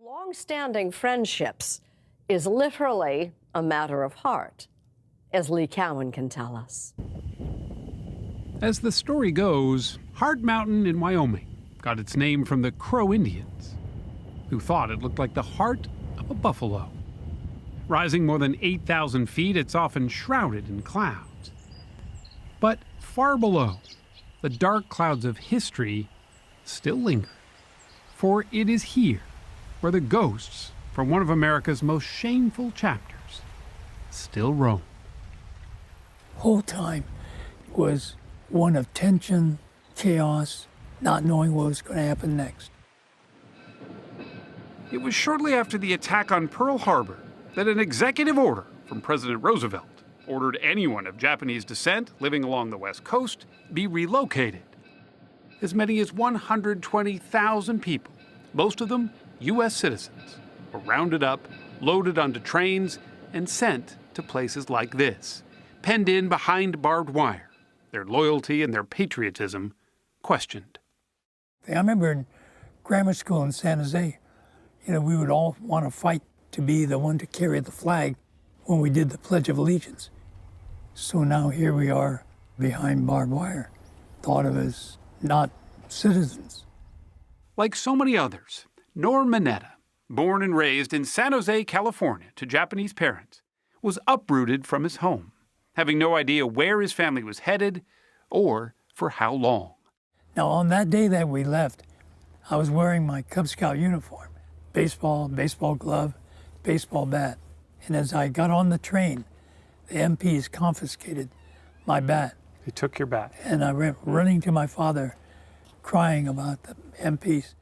Long-standing friendships is literally a matter of heart, as Lee Cowan can tell us. As the story goes, Heart Mountain in Wyoming got its name from the Crow Indians, who thought it looked like the heart of a buffalo. Rising more than 8,000 feet, it's often shrouded in clouds. But far below, the dark clouds of history still linger. For it is here where the ghosts from one of America's most shameful chapters still roam. Whole time was one of tension, chaos, not knowing what was going to happen next. It was shortly after the attack on Pearl Harbor that an executive order from President Roosevelt ordered anyone of Japanese descent living along the West Coast be relocated. As many as 120,000 people, most of them U.S. citizens, were rounded up, loaded onto trains, and sent to places like this, penned in behind barbed wire, their loyalty and their patriotism questioned. I remember in grammar school in San Jose, we would all want to fight to be the one to carry the flag when we did the Pledge of Allegiance. So now here we are behind barbed wire, thought of as not citizens. Like so many others, Norm Mineta, born and raised in San Jose, California to Japanese parents, was uprooted from his home, having no idea where his family was headed or for how long. Now on that day that we left, I was wearing my Cub Scout uniform, baseball glove, baseball bat. And as I got on the train, the MPs confiscated my bat. They took your bat. And I went running to my father, crying about the MPs.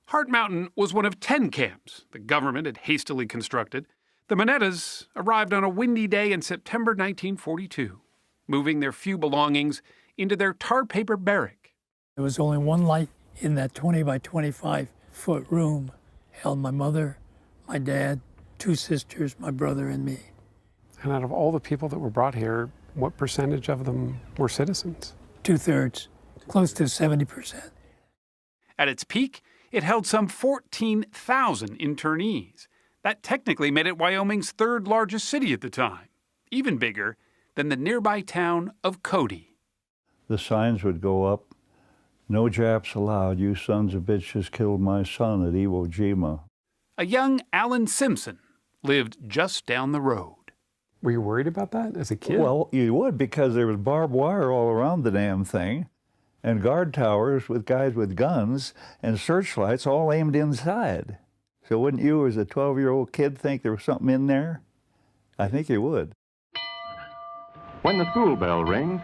Heart Mountain was one of 10 camps the government had hastily constructed. The Minetas arrived on a windy day in September 1942, moving their few belongings into their tar paper barrack. There was only one light in that 20 by 25 foot room. Held my mother, my dad, two sisters, my brother, and me. And out of all the people that were brought here, what percentage of them were citizens? 2/3, close to 70%. At its peak, it held some 14,000 internees. That technically made it Wyoming's third largest city at the time, even bigger than the nearby town of Cody. The signs would go up, "No Japs allowed, you sons of bitches killed my son at Iwo Jima." A young Alan Simpson lived just down the road. Were you worried about that as a kid? Well, you would, because there was barbed wire all around the damn thing, and guard towers with guys with guns and searchlights all aimed inside. So wouldn't you, as a 12-year-old kid, think there was something in there? I think you would. When the school bell rings,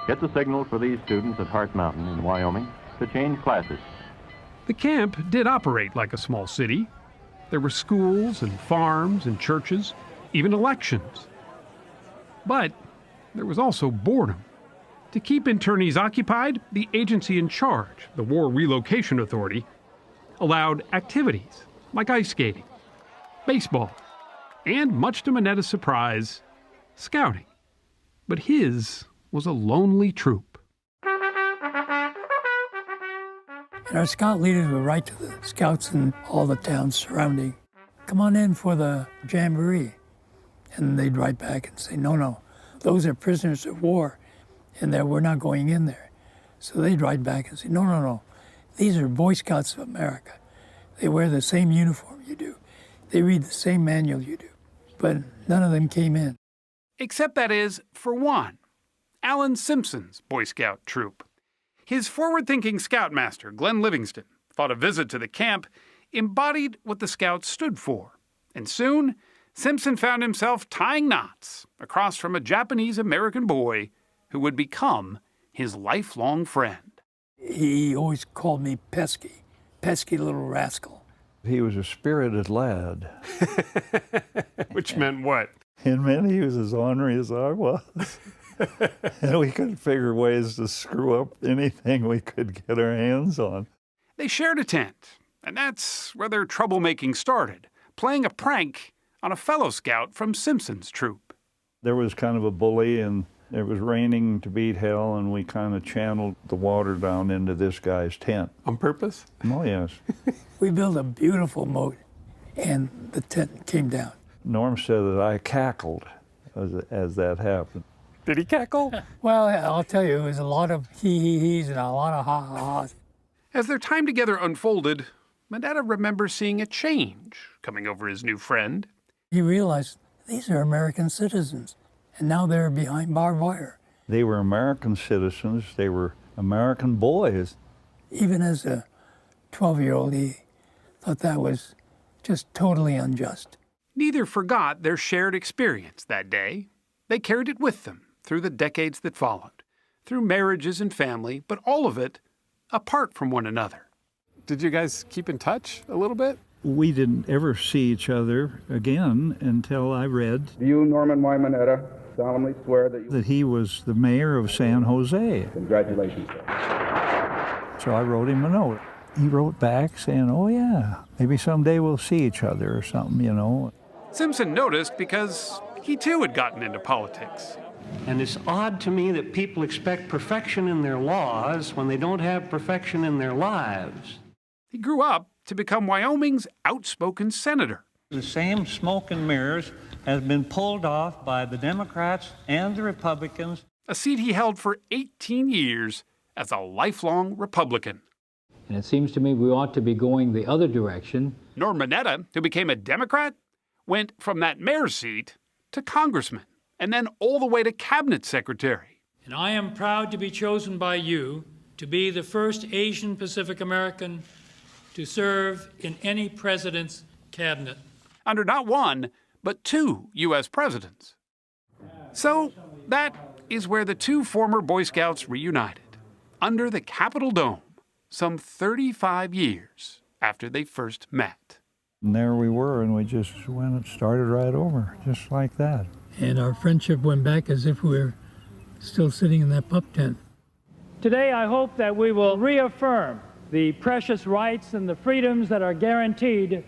it's a signal for these students at Heart Mountain in Wyoming to change classes. The camp did operate like a small city. There were schools and farms and churches, even elections. But there was also boredom. To keep internees occupied, the agency in charge, the War Relocation Authority, allowed activities like ice skating, baseball, and much to Mineta's surprise, scouting. But his was a lonely troop. And our scout leaders would write to the scouts in all the towns surrounding, "Come on in for the jamboree." And they'd write back and say, no, those are prisoners of war, and that we're not going in there. So they'd write back and say, no, these are Boy Scouts of America. They wear the same uniform you do. They read the same manual you do. But none of them came in. Except, that is, for one, Alan Simpson's Boy Scout troop. His forward-thinking scoutmaster, Glenn Livingston, thought a visit to the camp embodied what the Scouts stood for. And soon, Simpson found himself tying knots across from a Japanese-American boy who would become his lifelong friend. He always called me pesky little rascal. He was a spirited lad. Which meant what? It meant he was as ornery as I was. And we could figure ways to screw up anything we could get our hands on. They shared a tent, and that's where their troublemaking started, playing a prank on a fellow scout from Simpson's troop. There was kind of a bully, and it was raining to beat hell, and we kind of channeled the water down into this guy's tent. On purpose? Oh, yes. We built a beautiful moat and the tent came down. Norm said that I cackled as that happened. Did he cackle? Well, I'll tell you, it was a lot of he-he-he's and a lot of ha-ha-ha's. As their time together unfolded, Mineta remembers seeing a change coming over his new friend. He realized these are American citizens, and now they're behind barbed wire. They were American citizens. They were American boys. Even as a 12-year-old, he thought that was just totally unjust. Neither forgot their shared experience that day. They carried it with them through the decades that followed, through marriages and family, but all of it apart from one another. Did you guys keep in touch a little bit? We didn't ever see each other again until I read Do you, Norman Y. Mineta, solemnly swear that you... that he was the mayor of San Jose. Congratulations, sir. So I wrote him a note. He wrote back saying, oh yeah, maybe someday we'll see each other or something, you know. Simpson noticed because he too had gotten into politics. And it's odd to me that people expect perfection in their laws when they don't have perfection in their lives. He grew up to become Wyoming's outspoken senator. The same smoke and mirrors has been pulled off by the Democrats and the Republicans. A seat he held for 18 years as a lifelong Republican. And it seems to me we ought to be going the other direction. Norm Mineta, who became a Democrat, went from that mayor's seat to congressman, and then all the way to cabinet secretary. And I am proud to be chosen by you to be the first Asian Pacific American to serve in any president's cabinet. Under not one, but two U.S. presidents. So that is where the two former Boy Scouts reunited, under the Capitol Dome, some 35 years after they first met. And there we were, and we just went and started right over, just like that. And our friendship went back as if we were still sitting in that pup tent. Today, I hope that we will reaffirm the precious rights and the freedoms that are guaranteed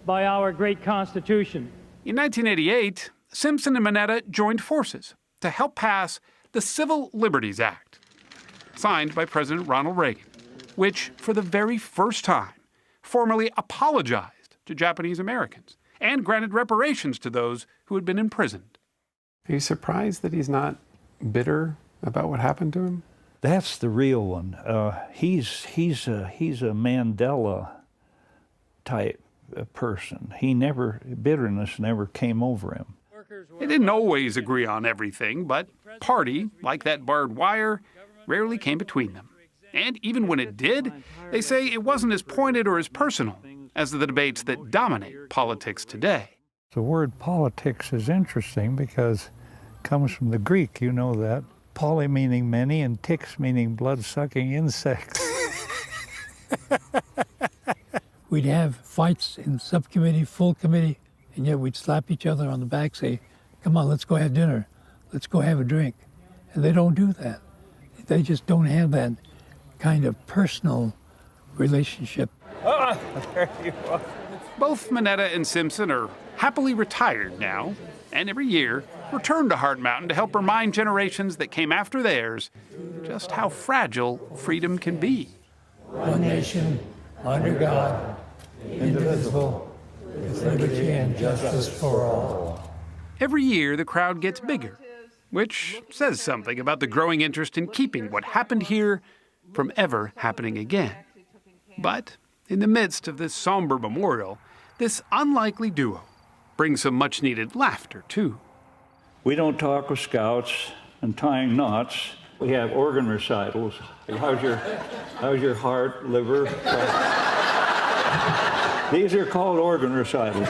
by our great Constitution. In 1988, Simpson and Mineta joined forces to help pass the Civil Liberties Act, signed by President Ronald Reagan, which, for the very first time, formally apologized to Japanese Americans and granted reparations to those who had been imprisoned. Are you surprised that he's not bitter about what happened to him? That's the real one. He's a Mandela type person. Bitterness never came over him. They didn't always agree on everything, but party, like that barbed wire, rarely came between them. And even when it did, they say it wasn't as pointed or as personal as the debates that dominate politics today. The word politics is interesting because it comes from the Greek, you know that. Poly meaning many and ticks meaning blood-sucking insects. We'd have fights in subcommittee, full committee, and yet we'd slap each other on the back, say, come on, let's go have dinner. Let's go have a drink. And they don't do that. They just don't have that kind of personal relationship. There you are. Both Mineta and Simpson are happily retired now, and every year return to Heart Mountain to help remind generations that came after theirs just how fragile freedom can be. One nation, under God, indivisible, with liberty and justice for all. Every year the crowd gets bigger, which says something about the growing interest in keeping what happened here from ever happening again. But in the midst of this somber memorial, this unlikely duo brings some much-needed laughter, too. We don't talk with scouts and tying knots. We have organ recitals. How's your heart, liver? These are called organ recitals.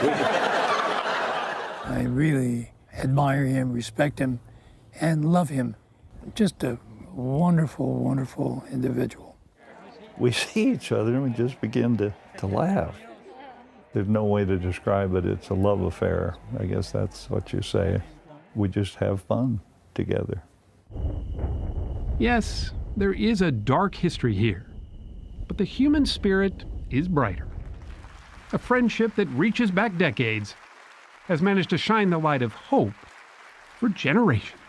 I really admire him, respect him, and love him. Just a wonderful, wonderful individual. We see each other and we just begin to laugh. There's no way to describe it. It's a love affair. I guess that's what you say. We just have fun together. Yes, there is a dark history here, but the human spirit is brighter. A friendship that reaches back decades has managed to shine the light of hope for generations.